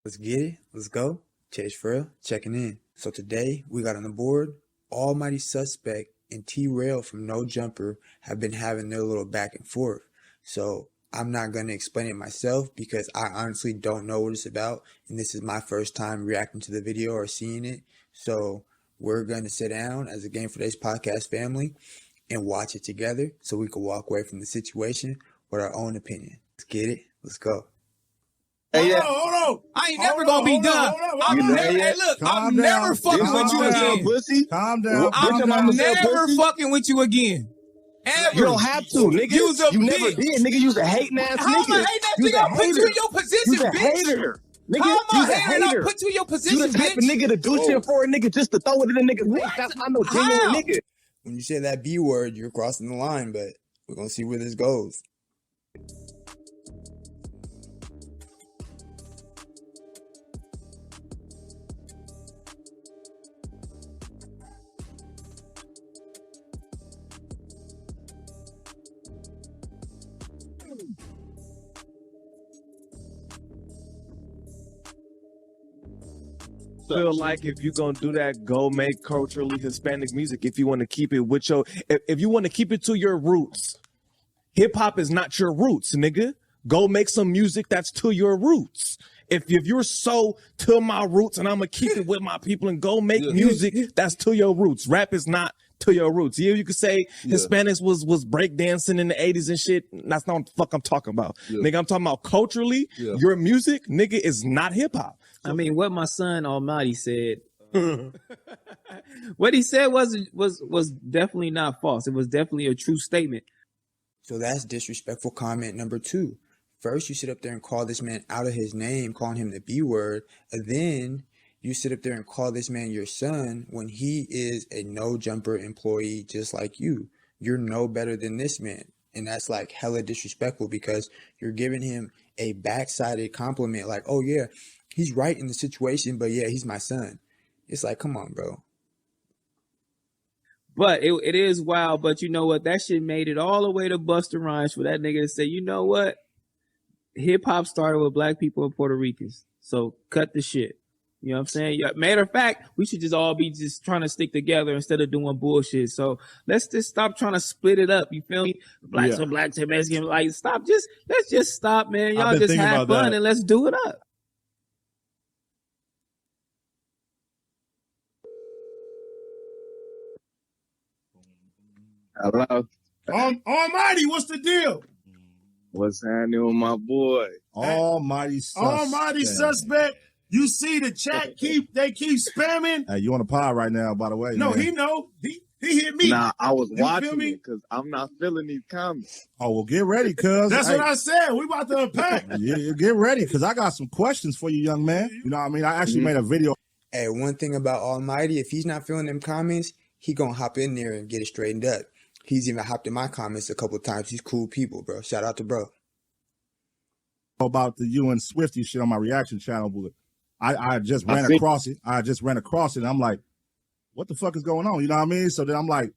Let's get it. Let's go. Chase Fredo checking in. So today we got on the board Almighty Suspect and Trell from No Jumper have been having their little back and forth. So I'm not going to explain it myself because I honestly don't know what it's about. And this is my first time reacting to the video or seeing it. So we're going to sit down as a Game for Dayz Podcast family and watch it together so we can walk away from the situation with our own opinion. Let's get it. Let's go. Hold on. I ain't never gonna be done. Hey, look, I'm never fucking with you again. Pussy. Calm down. I'm never fucking with you again. Ever. You don't have to, nigga. You never did, nigga. You's a hating ass nigga. How am I hating ass nigga? I'll put you in your position, bitch. Hater. Nigga, how am I a hater? I'll put you in your position, you the type of nigga to do shit for a nigga just to throw it in a nigga's face. That's not no genuine nigga. When you say that B word, you're crossing the line, but we're gonna see where this goes. Feel like if you're gonna do that, go make culturally Hispanic music. If you want to keep it with your, if you want to keep it to your roots, hip hop is not your roots, nigga. Go make some music that's to your roots. If you're so to my roots and I'm gonna keep it with my people and go make music that's to your roots. Rap is not to your roots. Yeah, you could say Hispanics was breakdancing in the 80s and shit. That's not what the fuck I'm talking about. Nigga, I'm talking about culturally. Your music, nigga, is not hip hop. I mean, what my son Almighty said, what he said was definitely not false. It was definitely a true statement. So that's disrespectful comment number 2. First, you sit up there and call this man out of his name, calling him the B word, and then you sit up there and call this man your son when he is a No Jumper employee just like you. You're no better than this man. And that's like hella disrespectful because you're giving him a backsided compliment like, oh yeah, he's right in the situation, but yeah, he's my son. It's like, come on, bro. But it is wild, but you know what? That shit made it all the way to Busta Rhymes for that nigga to say, you know what? Hip hop started with black people and Puerto Ricans. So cut the shit. You know what I'm saying? Yeah, matter of fact, we should just all be just trying to stick together instead of doing bullshit. So let's just stop trying to split it up. You feel me? Blacks are black to Mexican. Like, stop. Let's just stop, man. Y'all just have fun and let's do it up. Hello. Almighty, what's the deal? What's happening with my boy? Almighty Suspect. You see the chat they keep spamming. Hey, you on a pod right now, by the way. No, man. he know. He hit me. Nah, I was watching it because I'm not feeling these comments. Oh, well, get ready, cuz. That's what I said. We about to unpack. Yeah, get ready, because I got some questions for you, young man. You know what I mean? I actually made a video. Hey, one thing about Almighty, if he's not feeling them comments, he gonna hop in there and get it straightened up. He's even hopped in my comments a couple of times. He's cool people, bro. Shout out to bro. About the you and Swifty shit on my reaction channel, but I just ran across it. And I'm like, what the fuck is going on? You know what I mean? So then I'm like,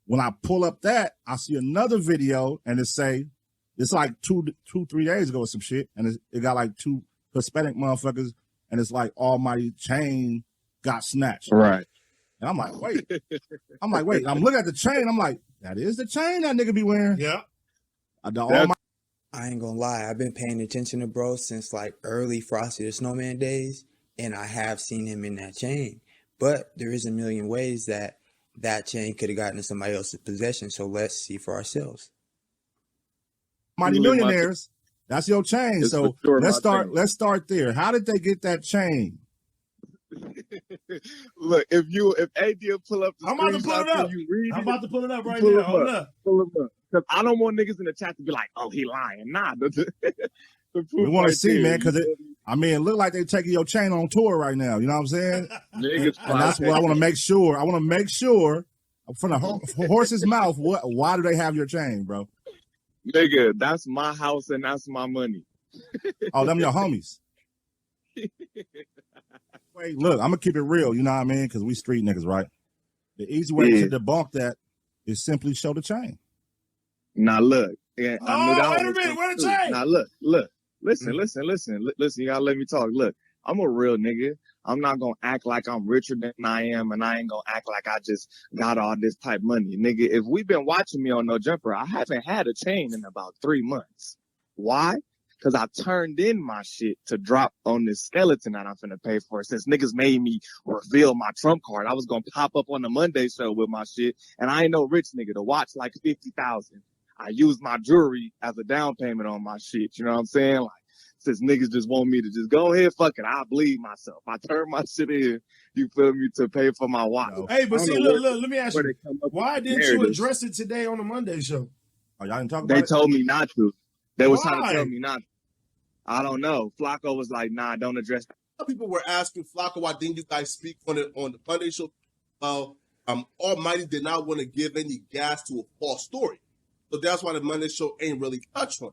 when I pull up that, I see another video and it's like 3 days ago or some shit. And it got like 2 Hispanic motherfuckers and it's like Almighty chain got snatched. Right. And I'm like, wait. I'm looking at the chain. I'm like, that is the chain that nigga be wearing. Yeah. I ain't gonna lie. I've been paying attention to bro since like early Frosty the Snowman days. And I have seen him in that chain. But there is a million ways that chain could have gotten in somebody else's possession. So let's see for ourselves. Mighty Millionaires. That's your chain. So let's start there. How did they get that chain? Look, if AD pull up the I'm about to pull it up. I'm about to pull it up right now. Hold up. Pull it up. Because I don't want niggas in the chat to be like, oh, he lying. Nah. We want to see, man, because it look like they taking your chain on tour right now. You know what I'm saying? and that's what I want to make sure. I want to make sure from the horse's mouth, why do they have your chain, bro? Nigga, that's my house and that's my money. Oh, them your homies. Wait, look, I'm going to keep it real, you know what I mean? Because we street niggas, right? The easy way to debunk that is simply show the chain. Now, look. Yeah, wait a minute, where the chain? Now, look. Listen. You gotta let me talk. Look, I'm a real nigga. I'm not gonna act like I'm richer than I am, and I ain't gonna act like I just got all this type money. Nigga, if we've been watching me on No Jumper, I haven't had a chain in about 3 months. Why? Because I turned in my shit to drop on this skeleton that I'm finna pay for. Since niggas made me reveal my Trump card, I was gonna pop up on the Monday show with my shit, and I ain't no rich nigga to watch like 50,000. I used my jewelry as a down payment on my shit. You know what I'm saying? Like, since niggas just want me to just go ahead, fuck it, I'll bleed myself. I turn my shit in, you feel me, to pay for my watch. Hey, but see, look, let me ask you, why didn't you address it today on the Monday show? Oh, y'all didn't talk about They it? told me not to. They was Why? trying to tell me not to. I don't know. Flakko was like, nah, don't address that. People were asking Flakko, why didn't you guys speak on it on the Monday show? Well, Almighty did not want to give any gas to a false story. So that's why the Monday show ain't really touched on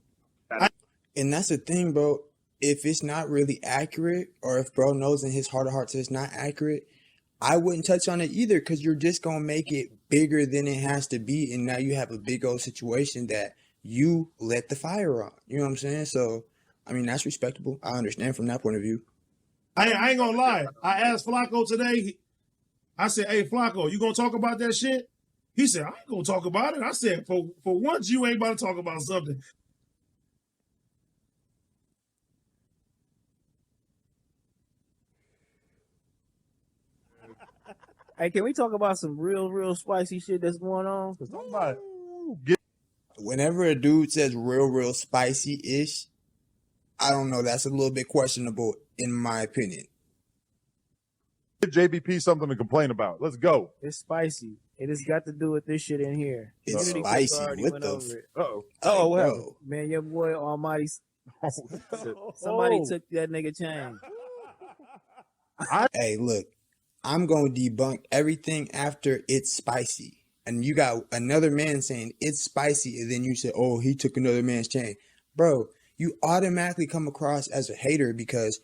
it. And that's the thing, bro. If it's not really accurate, or if bro knows in his heart of hearts it's not accurate, I wouldn't touch on it either, because you're just going to make it bigger than it has to be. And now you have a big old situation that you let the fire on. You know what I'm saying? So, I mean, that's respectable. I understand from that point of view. I ain't gonna lie. I asked Flakko today. I said, hey, Flakko, you gonna talk about that shit? He said, I ain't gonna talk about it. I said, for once, you ain't about to talk about something. Hey, can we talk about some real spicy shit that's going on? Whenever a dude says real spicy-ish, I don't know. That's a little bit questionable, in my opinion. Give JBP something to complain about. Let's go. It's spicy. It has got to do with this shit in here. It's spicy. What the? Oh, what happened? Man, your boy Almighty. Somebody took that nigga chain. Hey, look. I'm going to debunk everything after it's spicy. And you got another man saying it's spicy, and then you say, oh, he took another man's chain. Bro, you automatically come across as a hater because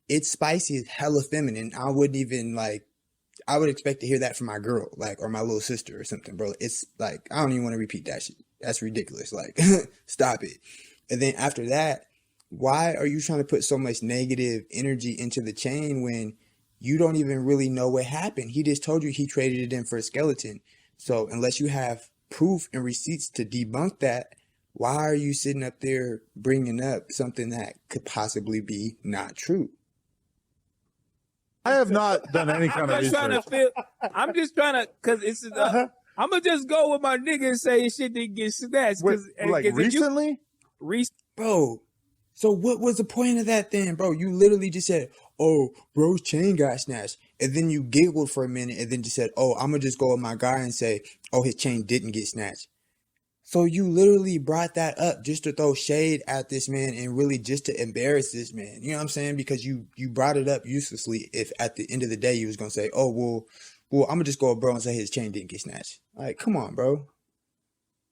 it's spicy is hella feminine. I wouldn't even, like, I would expect to hear that from my girl, like, or my little sister or something, bro. It's like, I don't even want to repeat that shit. That's ridiculous. Like, stop it. And then after that, why are you trying to put so much negative energy into the chain when you don't even really know what happened? He just told you he traded it in for a skeleton. So unless you have proof and receipts to debunk that, why are you sitting up there bringing up something that could possibly be not true? I have not done any kind of research. I'm just trying to, because it's, I'm going to just go with my nigga and say shit didn't get snatched. Like recently? Bro, so what was the point of that then, bro? You literally just said, oh, bro's chain got snatched. And then you giggled for a minute and then just said, oh, I'm going to just go with my guy and say, oh, his chain didn't get snatched. So you literally brought that up just to throw shade at this man and really just to embarrass this man. You know what I'm saying? Because you brought it up uselessly if at the end of the day you was going to say, oh, well, I'm going to just go with bro and say his chain didn't get snatched. Like, come on, bro.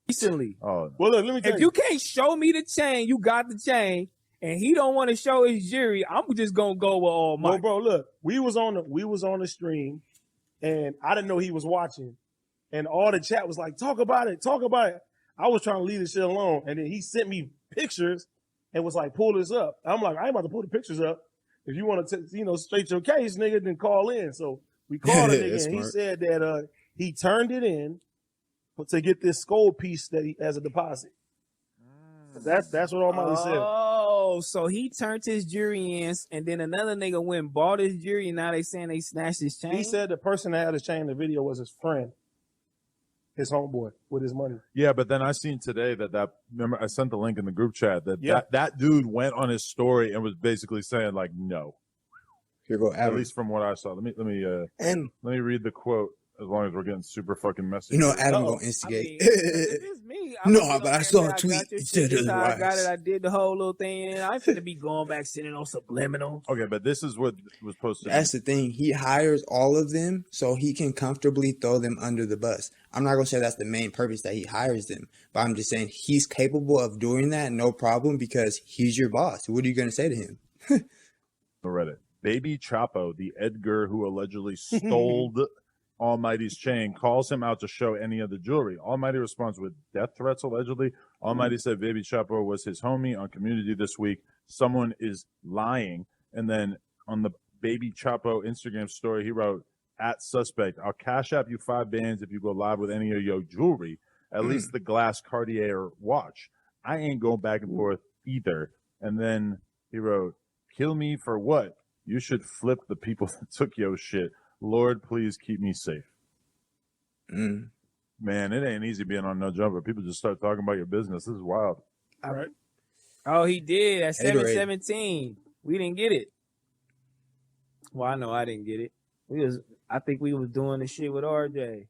Recently. Oh, well, look, let me tell if you can't show me the chain, you got the chain, and he don't want to show his jury, I'm just gonna go with all my. Well, bro, look, we was on the stream, and I didn't know he was watching, and all the chat was like, talk about it. I was trying to leave this shit alone, and then he sent me pictures and was like, pull this up. I'm like, I ain't about to pull the pictures up. If you want to, straight your case, nigga, then call in. So we called a nigga, and he said that he turned it in to get this skull piece that he as a deposit. That's what Almighty said. Oh, so he turned his jury in, and then another nigga went and bought his jury, and now they saying they snatched his chain? He said the person that had his chain in the video was his friend, his homeboy, with his money. Yeah, but then I seen today that remember I sent the link in the group chat that dude went on his story and was basically saying like, no. Here go Adam. At least from what I saw. Let me read the quote. As long as we're getting super fucking messy. You know, Adam gonna instigate. It is me. No, but I saw a tweet. He said it was I got it. I did the whole little thing. I ain't finna be going back sitting on subliminal. Okay, but this is what was posted. That's the thing. He hires all of them so he can comfortably throw them under the bus. I'm not gonna say that's the main purpose that he hires them, but I'm just saying he's capable of doing that, no problem, because he's your boss. What are you gonna say to him? Reddit. Baby Chapo, the Edgar who allegedly stole Almighty's chain, calls him out to show any of the jewelry. Almighty responds with death threats, allegedly. Almighty said Baby Chapo was his homie on Community this week. Someone is lying. And then on the Baby Chapo Instagram story, he wrote, at suspect, I'll cash app you 5 bands if you go live with any of your jewelry, at least the glass Cartier watch. I ain't going back and forth either. And then he wrote, kill me for what? You should flip the people that took your shit. Lord, please keep me safe. Man, it ain't easy being on No Jumper. People just start talking about your business. This is wild. All right. Oh, he did at Haterade. 7:17. We didn't get it. Well, I know I didn't get it. I think we was doing the shit with RJ.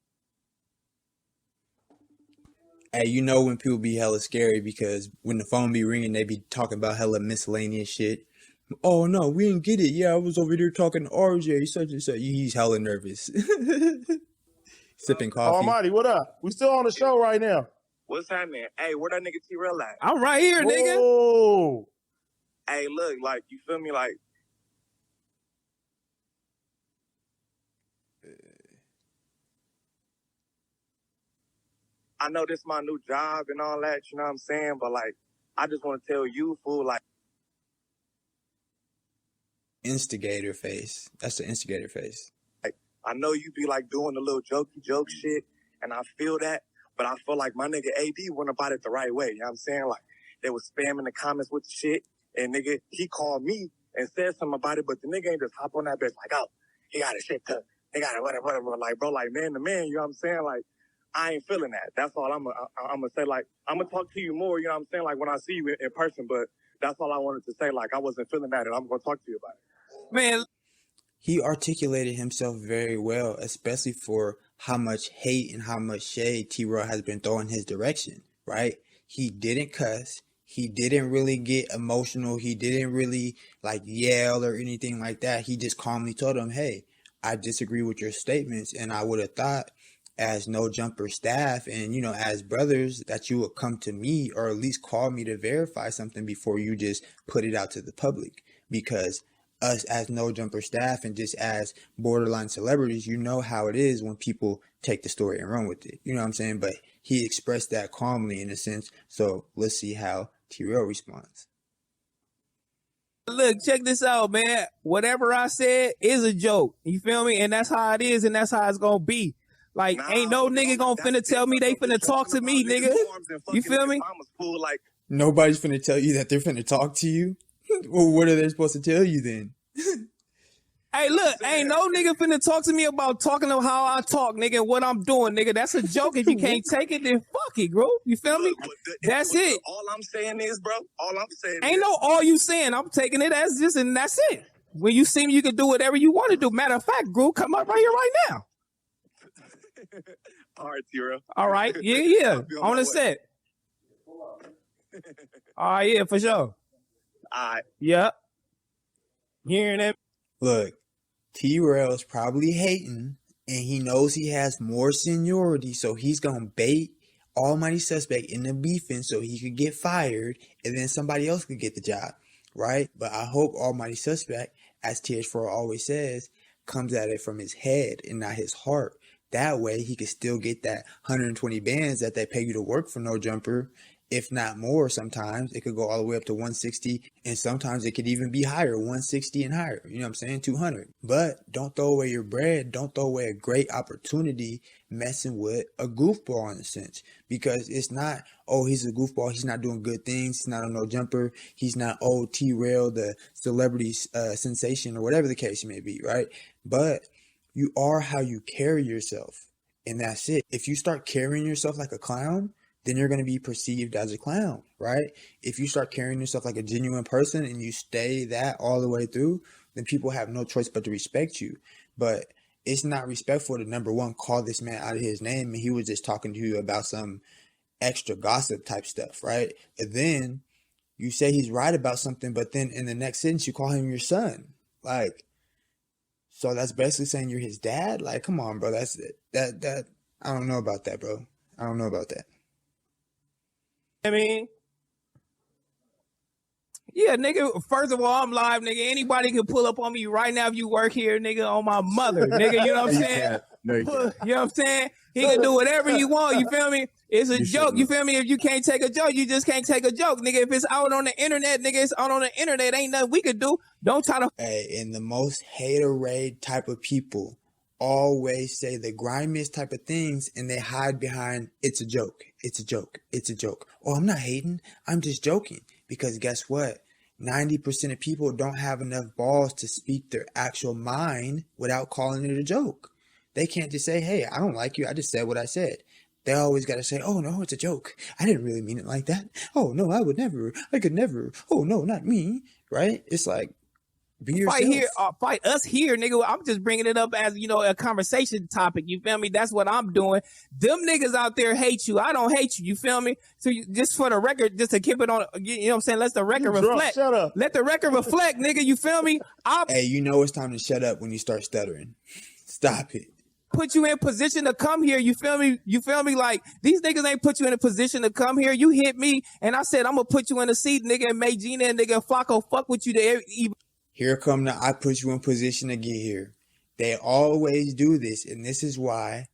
Hey, you know when people be hella scary because when the phone be ringing, they be talking about hella miscellaneous shit. Oh no, we didn't get it. Yeah, I was over there talking to RJ, such and such. He's hella nervous. Sipping coffee. Almighty, what up? We still on the show right now. What's happening? Hey, where that nigga Trell at? I'm right here, nigga. Whoa. Hey, look, like, you feel me? Like, I know this my new job and all that, you know what I'm saying? But, like, I just want to tell you, fool, like, Instigator face. That's the instigator face. I know you be, like, doing the little jokey joke shit, and I feel that, but I feel like my nigga AD went about it the right way, you know what I'm saying? Like, they was spamming the comments with the shit, and nigga, he called me and said something about it, but the nigga ain't just hop on that bitch like, oh, he got a shit cut. He got it, whatever. Like, bro, like, man to man, you know what I'm saying? Like, I ain't feeling that. That's all I'm gonna say. Like, I'm gonna talk to you more, you know what I'm saying? Like, when I see you in person, but that's all I wanted to say. Like, I wasn't feeling that, and I'm gonna talk to you about it. Man, He articulated himself very well, especially for how much hate and how much shade T-Rail has been throwing his direction, right? He didn't cuss. He didn't really get emotional. He didn't really like yell or anything like that. He just calmly told him, hey, I disagree with your statements. And I would have thought as No Jumper staff and, you know, as brothers that you would come to me or at least call me to verify something before you just put it out to the public. Because us as No Jumper staff and just as borderline celebrities, you know how it is when people take the story and run with it. You know what I'm saying? But he expressed that calmly in a sense. So let's see how T-Rail responds. look, check this out, man. Whatever I said is a joke. You feel me? And that's how it is, and that's how it's gonna be. Like, ain't no nigga gonna finna tell me they finna talk to me, nigga. You feel me? Like, Nobody's finna tell you that they're finna talk to you. Well, what are they supposed to tell you then? Hey, look, ain't no nigga finna talk to me about talking of how I talk, nigga, what I'm doing, nigga. That's a joke. If you can't take it, then fuck it, bro. You feel me? That's it. All I'm saying is, bro, Ain't no all you saying. I'm taking it as just, and that's it. When you see me, you can do whatever you want to do. Matter of fact, Gru, come up right here right now. All right, T-Rail. All right. Yeah. On the set. All right, yeah, for sure. All right. Yep. Hearing that. Look, T-Rail's probably hating, and he knows he has more seniority, so he's gonna bait Almighty Suspect into beefing so he could get fired, and then somebody else could get the job, right? But I hope Almighty Suspect, as TH4 always says, comes at it from his head and not his heart. That way, he could still get that 120 bands that they pay you to work for No Jumper, if not more. Sometimes it could go all the way up to 160, and sometimes it could even be higher, 160 and higher. You know what I'm saying? 200. But don't throw away your bread. Don't throw away a great opportunity messing with a goofball in a sense, because it's not, oh, he's a goofball, he's not doing good things, he's not a No Jumper, he's not old T-Rail, the celebrity sensation, or whatever the case may be, right? But you are how you carry yourself, and that's it. If you start carrying yourself like a clown, then you're going to be perceived as a clown, right? If you start carrying yourself like a genuine person and you stay that all the way through, then people have no choice but to respect you. But it's not respectful to, number one, call this man out of his name and he was just talking to you about some extra gossip type stuff, right? And then you say he's right about something, but then in the next sentence you call him your son. Like, so that's basically saying you're his dad? Like, come on, bro. That's that I don't know about that, bro. I don't know about that. I mean, yeah, nigga, first of all, I'm live, nigga. Anybody can pull up on me right now if you work here, nigga, on my mother, nigga. You know what I'm saying? No, you can't. You know what I'm saying? He can do whatever you want, you feel me? It's a You joke. shouldn't You have. feel me? If you can't take a joke, you just can't take a joke, nigga. If it's out on the internet, nigga, it's out on the internet. Ain't nothing we could do. Don't try to. Hey, and the most haterade type of people always say the grimiest type of things, and they hide behind it's a joke. It's a joke. It's a joke. Oh, I'm not hating. I'm just joking. Because guess what? 90% of people don't have enough balls to speak their actual mind without calling it a joke. They can't just say, hey, I don't like you. I just said what I said. They always got to say, oh, no, it's a joke. I didn't really mean it like that. Oh, no, I would never. I could never. Oh, no, not me. Right? It's like, be yourself. Fight here, fight us here, nigga. I'm just bringing it up as, you know, a conversation topic. You feel me? That's what I'm doing. Them niggas out there hate you. I don't hate you. You feel me? So just for the record, just to keep it on, you know what I'm saying? Let the record reflect. Shut up. Let the record reflect, nigga. You feel me? I'll Hey, you know it's time to shut up when you start stuttering. Stop it. put you in position to come here. You feel me? You feel me? Like, these niggas ain't put you in a position to come here. You hit me, and I said, I'm gonna put you in a seat, nigga, and make Gina and nigga Flakko fuck with you to even. Here come the I put you in position to get here. They always do this, and this is why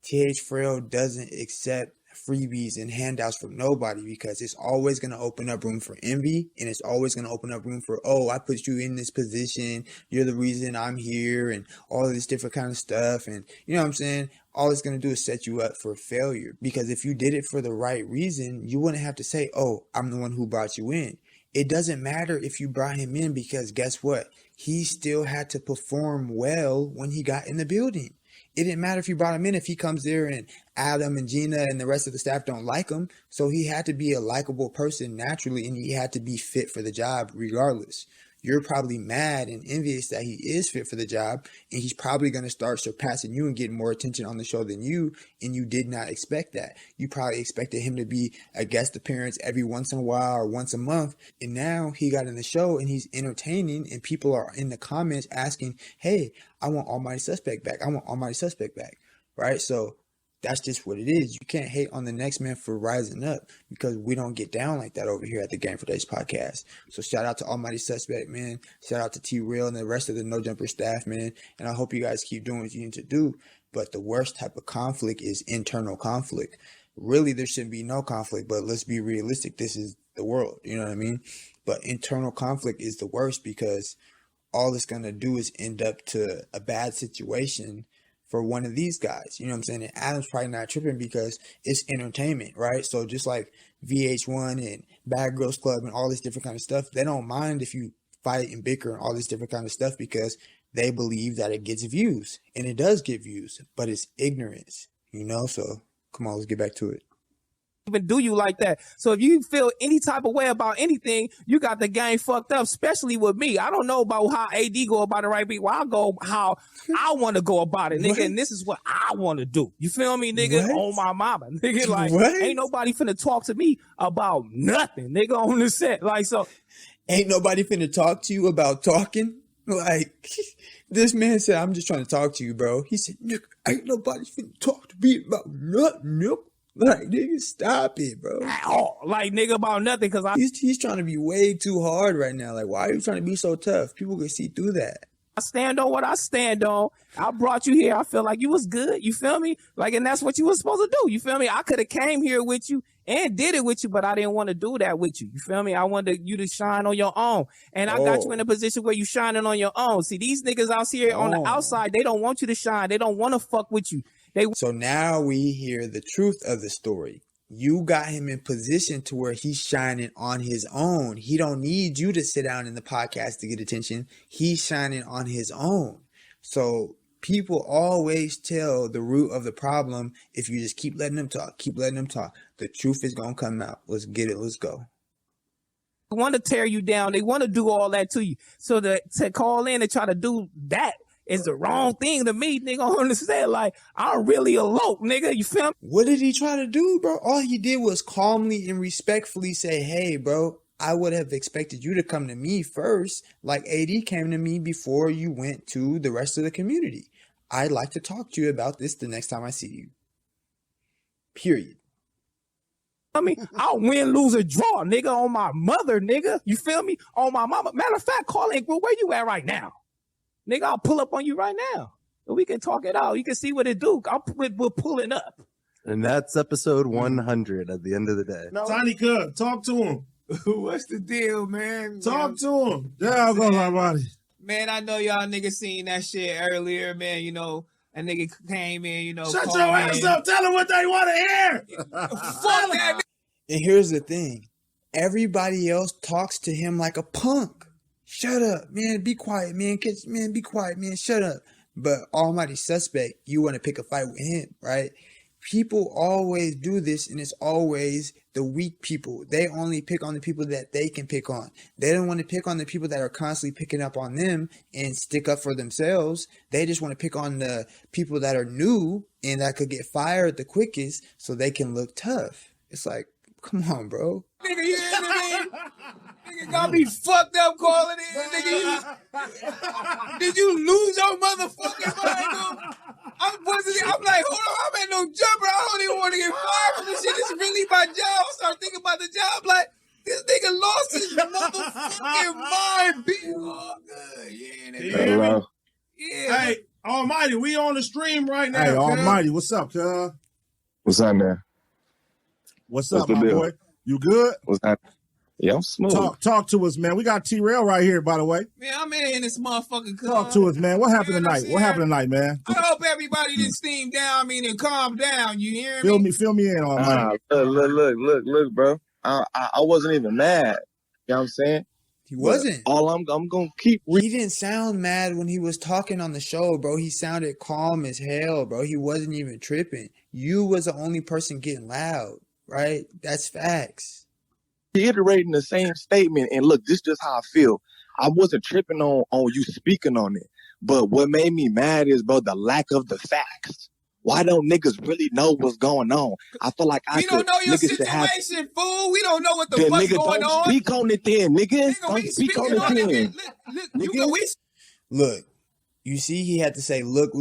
Fredo doesn't accept freebies and handouts from nobody, because it's always going to open up room for envy, and it's always going to open up room for, oh, I put you in this position, you're the reason I'm here, and all of this different kind of stuff. And you know what I'm saying? All it's going to do is set you up for failure, because if you did it for the right reason, you wouldn't have to say, oh, I'm the one who brought you in. It doesn't matter if you brought him in, because guess what? He still had to perform well when he got in the building. It didn't matter if you brought him in if he comes there and Adam and Gina and the rest of the staff don't like him. So he had to be a likable person naturally, and he had to be fit for the job regardless. You're probably mad and envious that he is fit for the job, and he's probably going to start surpassing you and getting more attention on the show than you, and you did not expect that. You probably expected him to be a guest appearance every once in a while or once a month, and now he got in the show and he's entertaining, and people are in the comments asking, hey, I want Almighty Suspect back. I want Almighty Suspect back, right? So that's just what it is. You can't hate on the next man for rising up, because we don't get down like that over here at the Game for Days podcast. So shout out to Almighty Suspect, man. Shout out to T-Real and the rest of the No Jumper staff, man. And I hope you guys keep doing what you need to do. But the worst type of conflict is internal conflict. Really, there shouldn't be no conflict, but let's be realistic. This is the world, you know what I mean? But internal conflict is the worst, because all it's going to do is end up to a bad situation for one of these guys. You know what I'm saying? And Adam's probably not tripping because it's entertainment, right? So just like VH1 and Bad Girls Club and all this different kind of stuff, they don't mind if you fight and bicker and all this different kind of stuff, because they believe that it gets views. And it does get views, but it's ignorance, you know? So come on, let's get back to it. Even do you like that. So if you feel any type of way about anything, you got the game fucked up, especially with me. I don't know about how AD go about it right, but I go how I want to go about it, nigga. What? And this is what I want to do. You feel me, nigga? What? On my mama, nigga. Like, What? ain't nobody finna talk to me about nothing, nigga, on the set. Like, so Ain't nobody finna talk to you about talking? Like, this man said, I'm just trying to talk to you, bro. He said, nigga, ain't nobody finna talk to me about nothing, nigga. Like, nigga, stop it, bro. at all, like, nigga, about nothing, because I He's trying to be way too hard right now. Like, why are you trying to be so tough? People can see through that. stand on what I stand on. I brought you here. I feel like you was good. You feel me? Like, and that's what you was supposed to do. You feel me? I could have came here with you and did it with you, but I didn't want to do that with you. You feel me? I wanted you to shine on your own. And I got you in a position where you shining on your own. See, these niggas out here on the outside, they don't want you to shine. They don't want to fuck with you. So now we hear the truth of the story. You got him in position to where he's shining on his own. He don't need you to sit down in the podcast to get attention. He's shining on his own. So people always tell the root of the problem if you just keep letting them talk, keep letting them talk. The truth is going to come out. Let's get it. Let's go. They want to tear you down. They want to do all that to you. So to call in and try to do that is the wrong thing to me, nigga. I understand. Like, I'm really eloped, nigga. You feel me? What did he try to do, bro? All he did was calmly and respectfully say, hey, bro, I would have expected you to come to me first, like AD came to me before you went to the rest of the community. I'd like to talk to you about this the next time I see you. Period. I mean, I'll win, lose, or draw, nigga, on my mother, nigga. You feel me? On my mama. Matter of fact, call in, where you at right now? Nigga, I'll pull up on you right now. We can talk it out. You can see what it do. We're pulling up. And that's episode 100 at the end of the day. No. Tiny Cub, talk to him. What's the deal, man? Talk to him. Yeah, I'll go, my body. Man, I know y'all niggas seen that shit earlier, man. You know, a nigga came in, you know. Shut your ass up. Tell them what they want to hear. Fuck that. And here's the thing. Everybody else talks to him like a punk. Shut up, man. Be quiet, man. Man, be quiet, man. Shut up. But almighty suspect, you want to pick a fight with him, right? People always do this, and it's always the weak people. They only pick on the people that they can pick on. They don't want to pick on the people that are constantly picking up on them and stick up for themselves. They just want to pick on the people that are new and that could get fired the quickest so they can look tough. It's like, come on, bro. Nigga, you hear me? Nigga got me fucked up calling in. Nigga, did you lose your motherfucking mind? I'm like, hold on, I'm at no jumper. I don't even want to get fired from this shit. It's really my job. I start thinking about the job like, this nigga lost his motherfucking mind. Be all good. Yeah, nigga. Hello. Yeah. Hey, Almighty, we on the stream right now. Hey, Almighty, what's up, cuz? What's on there? What's up, my boy? You good? What's that? Yeah, I'm smooth. Talk to us, man. We got Trell right here, by the way. Man, I'm in this motherfucking club. Talk to us, man. What happened tonight? What happened tonight, man? I hope everybody didn't steam down, and calm down. You hear me? Fill me in, Almighty. Look, bro. I wasn't even mad. You know what I'm saying? He wasn't. All I'm gonna keep. He didn't sound mad when he was talking on the show, bro. He sounded calm as hell, bro. He wasn't even tripping. You was the only person getting loud, right? That's facts. Reiterating the same statement, and look, this is just how I feel. I wasn't tripping on you speaking on it, but what made me mad is, bro, the lack of the facts. Why don't niggas really know what's going on? I feel like we don't know your situation, fool. We don't know what the fuck's going on. Speak on it then, nigga. Don't speak on it then. Look, you see, he had to say look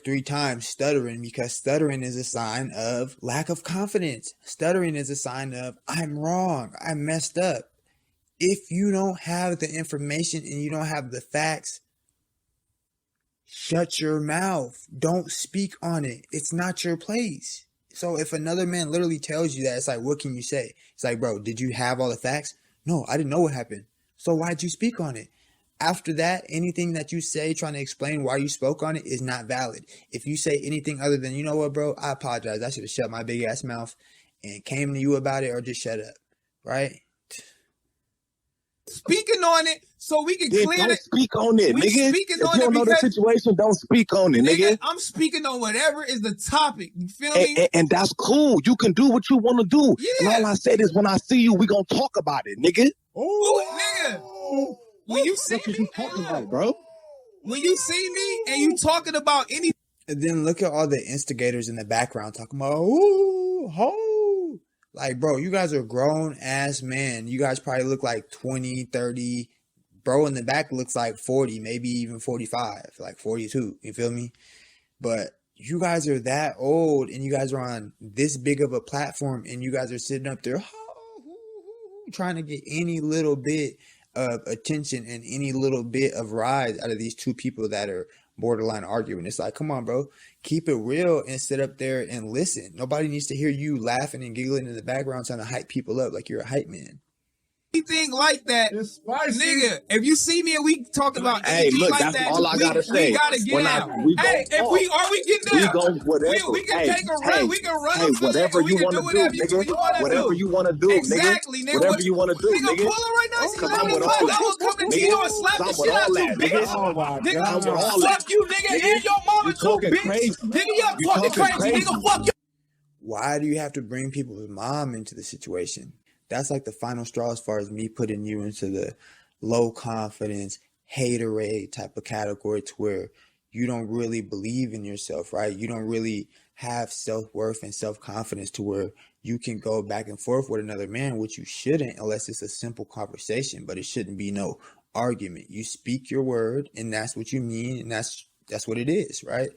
3 times, stuttering, because stuttering is a sign of lack of confidence. Stuttering is a sign of I'm wrong, I messed up. If you don't have the information and you don't have the facts, shut your mouth. Don't speak on it. It's not your place. So if another man literally tells you that, it's like, what can you say? It's like, bro, did you have all the facts? No, I didn't know what happened. So why'd you speak on it? After that, anything that you say trying to explain why you spoke on it is not valid. If you say anything other than, you know what, bro, I apologize. I should have shut my big ass mouth and came to you about it, or just shut up, right? Speaking on it so we can clear it. Don't speak on it, nigga. If you don't know the situation, don't speak on it, nigga. I'm speaking on whatever is the topic. You feel me? And that's cool. You can do what you want to do. Yeah. And all I said is, when I see you, we gonna talk about it, nigga. Nigga. When you see me, talking about, bro. When you see me and you talking about anything. And then look at all the instigators in the background talking about, ooh, ho. Like, bro, you guys are grown ass men. You guys probably look like 20, 30. Bro in the back looks like 40, maybe even 45, like 42. You feel me? But you guys are that old, and you guys are on this big of a platform, and you guys are sitting up there trying to get any little bit of attention and any little bit of rise out of these two people that are borderline arguing. It's like, come on, bro, keep it real and sit up there and listen. Nobody needs to hear you laughing and giggling in the background trying to hype people up like you're a hype man. Anything like that, nigga, if you see me and we talk about anything look, like that's that, all I gotta say. We gotta get out. Hey, if we getting out, we can take a run. We can run. Hey, whatever you want to do, nigga. Whatever you want to do, exactly, nigga. Whatever you want to do, nigga. Nigga, pull her right now. Cause I'm with all that. I was coming to you and slap the shit out you, bitch. Nigga, fuck you, nigga, and your mama too, bitch. Nigga, you're fucking crazy, nigga. Fuck you. Why do you have to bring people's mom into the situation? That's like the final straw as far as me putting you into the low confidence, haterade type of category, to where you don't really believe in yourself, right? You don't really have self-worth and self-confidence to where you can go back and forth with another man, which you shouldn't unless it's a simple conversation, but it shouldn't be no argument. You speak your word, and that's what you mean, and that's what it is, right?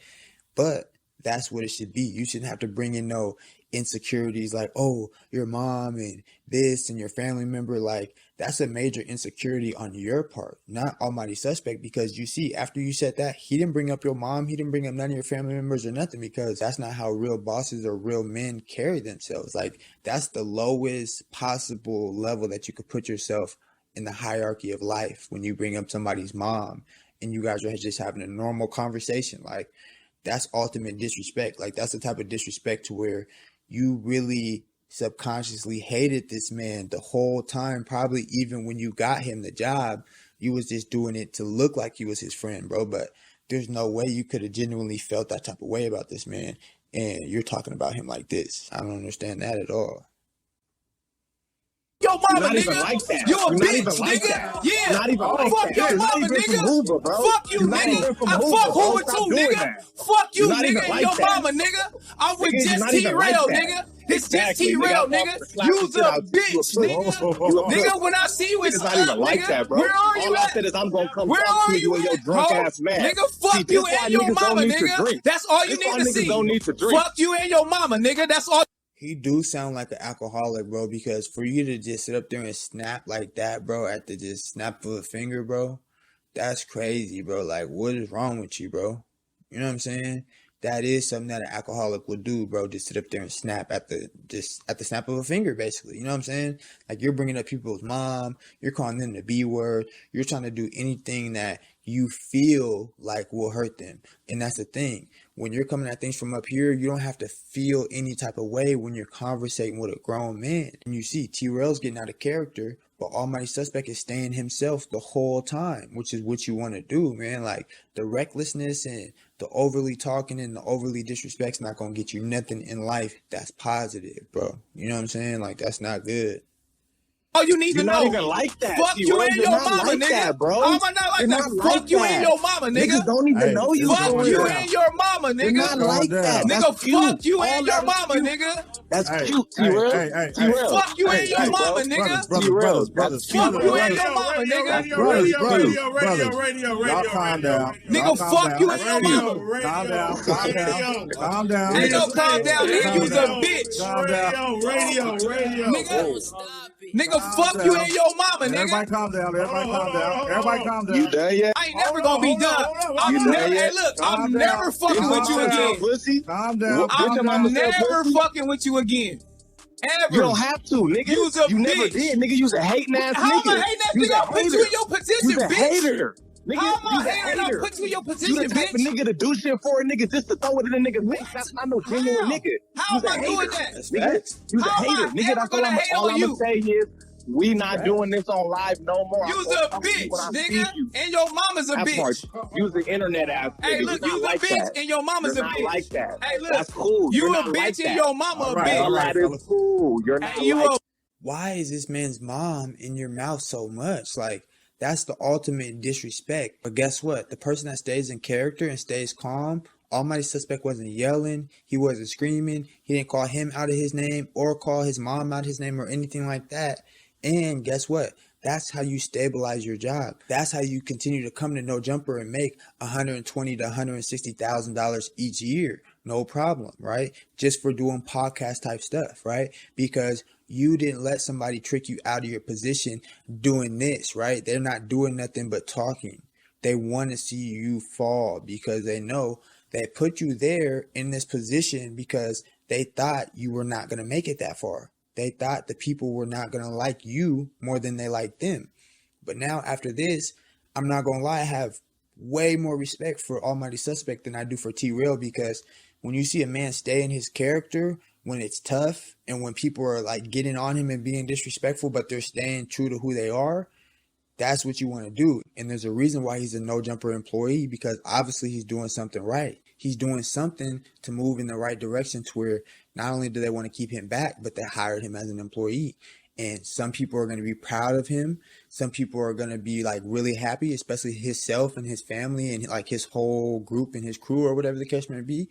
But that's what it should be. You shouldn't have to bring in no insecurities like, oh, your mom and this and your family member, like that's a major insecurity on your part, not Almighty Suspect, because you see, after you said that, he didn't bring up your mom, he didn't bring up none of your family members or nothing, because that's not how real bosses or real men carry themselves. Like that's the lowest possible level that you could put yourself in the hierarchy of life, when you bring up somebody's mom and you guys are just having a normal conversation. Like that's ultimate disrespect. Like that's the type of disrespect to where you really subconsciously hated this man the whole time. Probably even when you got him the job, you was just doing it to look like you was his friend, bro. But there's no way you could have genuinely felt that type of way about this man, and you're talking about him like this. I don't understand that at all. Yo, mama, not nigga. Even like that. You a You're bitch, not even like nigga. that. Yeah. Not even like Fuck that. your You're not mama, even nigga. from Hoover, bro. Fuck you, You're not nigga. even from I Hoover, fuck bro. Hoover Stop too, doing nigga. that. Fuck you, You're not nigga, even and like your that. mama, nigga. I'm with Nigga, you're just not even like T-Rail, that. nigga. It's just Exactly, T-Rail, nigga. nigga. You's a bitch, nigga. Nigga, when I see you, it's It's not even up, like nigga. that, bro. Where are you All I at? said is I'm gonna come Where talk are to you you and your at, drunk ho? ass man. Nigga, fuck you and your mama, nigga. That's all you need to see. Don't need to drink. Fuck you and your mama, nigga. That's all. He do sound like an alcoholic, bro, because for you to just sit up there and snap like that, bro, at the just snap of a finger, bro, that's crazy, bro. Like, what is wrong with you, bro? You know what I'm saying? That is something that an alcoholic would do, bro. Just sit up there and snap at the snap of a finger, basically. You know what I'm saying? Like, you're bringing up people's mom, you're calling them the B word, you're trying to do anything that you feel like will hurt them. And that's the thing. When you're coming at things from up here, you don't have to feel any type of way when you're conversating with a grown man. And you see, T-Rail's getting out of character, but Almighty Suspect is staying himself the whole time, which is what you want to do, man. Like, the recklessness and the overly talking and the overly disrespect's not going to get you nothing in life that's positive, bro. You know what I'm saying? Like, that's not good. All you need You're to not know. even like that. Fuck you and your mama, like nigga. that, bro. How am I not like You're that? not Fuck like you that. and your mama, nigga. Niggas don't even know you. Fuck for you real. and your mama, nigga. You're not like that. Nigga, That's cute. fuck you All and that your is mama, cute. nigga. That's Hey, cute, hey, T-Rail. hey, hey, T-Rail. Fuck you and your hey, mama, brothers, nigga. brothers, Fuck you and your mama, nigga. Y'all calm down. Nigga, fuck you and your mama. Calm down. Calm down. Ain't no calm down, nigga. You's a bitch. Calm down. Nigga, fuck you and your mama, Everybody nigga. calm down. Everybody calm down. Everybody calm down. You done yet? I ain't never gonna be done. I'm never, hey, look, I'm never fucking with you again. Pussy? Calm down. I'm never fucking with you again. Ever. You don't have to, nigga. You's a You never bitch. did, nigga. You's a hating ass nigga. How am I hating ass You's nigga? a I'll put you hater. in your position, You's a bitch. hater. Nigga, How am I you's a hating? I'll hater. put you in your You position, the type bitch. of nigga to do shit for a nigga just to throw it in a nigga's face. That's not no genuine nigga. How You's am a I doing hater. that? Facts. You's a How am I hater. Nigga, ever that's gonna hate all on I'm you? gonna say is we not doing this on live no more. You's I'm a gonna talk to you bitch, when I see nigga. you. And your mama's a That bitch. part, you's the internet ass nigga. Hey, look, You're you's not a like bitch that. and your mama's You're a not bitch. like that. Hey, look, That's cool. you You're a not bitch like and that. your mama a All right, bitch. all right. That is cool. You're not Hey, you like a Why is this man's mom in your mouth so much? Like, that's the ultimate disrespect. But guess what? The person that stays in character and stays calm, Almighty Suspect wasn't yelling, he wasn't screaming, he didn't call him out of his name or call his mom out of his name or anything like that. And guess what? That's how you stabilize your job. That's how you continue to come to No Jumper and make $120,000 to $160,000 each year. No problem, right? Just for doing podcast type stuff, right? Because you didn't let somebody trick you out of your position doing this, right? They're not doing nothing but talking. They want to see you fall because they know they put you there in this position because they thought you were not going to make it that far. They thought the people were not going to like you more than they like them. But now after this, I'm not going to lie, I have way more respect for Almighty Suspect than I do for T-Rail, because when you see a man stay in his character when it's tough and when people are like getting on him and being disrespectful, but they're staying true to who they are, that's what you want to do. And there's a reason why he's a No Jumper employee, because obviously he's doing something right. He's doing something to move in the right direction to where not only do they want to keep him back, but they hired him as an employee. And some people are going to be proud of him. Some people are going to be like really happy, especially himself and his family and like his whole group and his crew or whatever the case may be.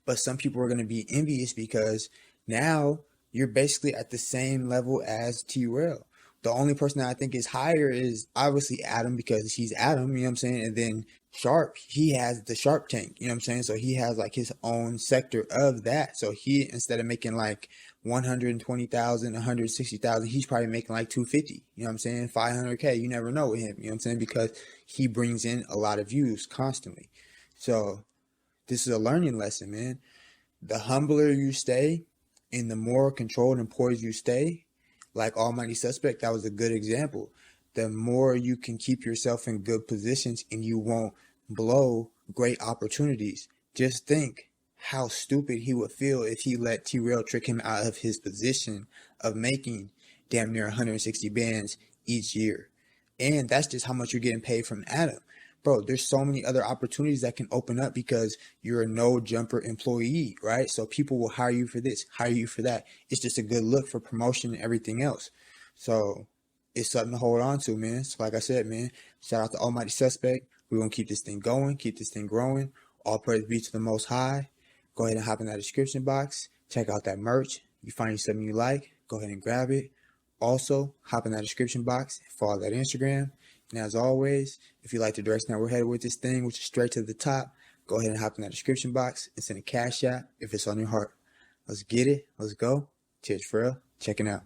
But some people are going to be envious because now you're basically at the same level as T-Rail. The only person that I think is higher is obviously Adam, because he's Adam, you know what I'm saying? And then Sharp, he has the Sharp Tank, you know what I'm saying? So he has like his own sector of that. So he, instead of making like 120,000, 160,000, he's probably making like 250, you know what I'm saying? 500K, you never know with him, you know what I'm saying? Because he brings in a lot of views constantly. So this is a learning lesson, man. The humbler you stay and the more controlled and poised you stay, like Almighty Suspect, that was a good example. The more you can keep yourself in good positions and you won't blow great opportunities. Just think how stupid he would feel if he let T-Rail trick him out of his position of making damn near 160 bands each year. And that's just how much you're getting paid from Adam. Bro, there's so many other opportunities that can open up because you're a no jumper employee, right? So people will hire you for this, hire you for that. It's just a good look for promotion and everything else. So it's something to hold on to, man. So like I said, man, shout out to Almighty Suspect. We're going to keep this thing going, keep this thing growing. All praise be to the Most High. Go ahead and hop in that description box. Check out that merch. You find you something you like, go ahead and grab it. Also, hop in that description box, follow that Instagram. And as always, if you like the direction that we're headed with this thing, which is straight to the top, go ahead and hop in that description box and send a cash app if it's on your heart. Let's get it. Let's go. Cheers, Fredo. Checking out.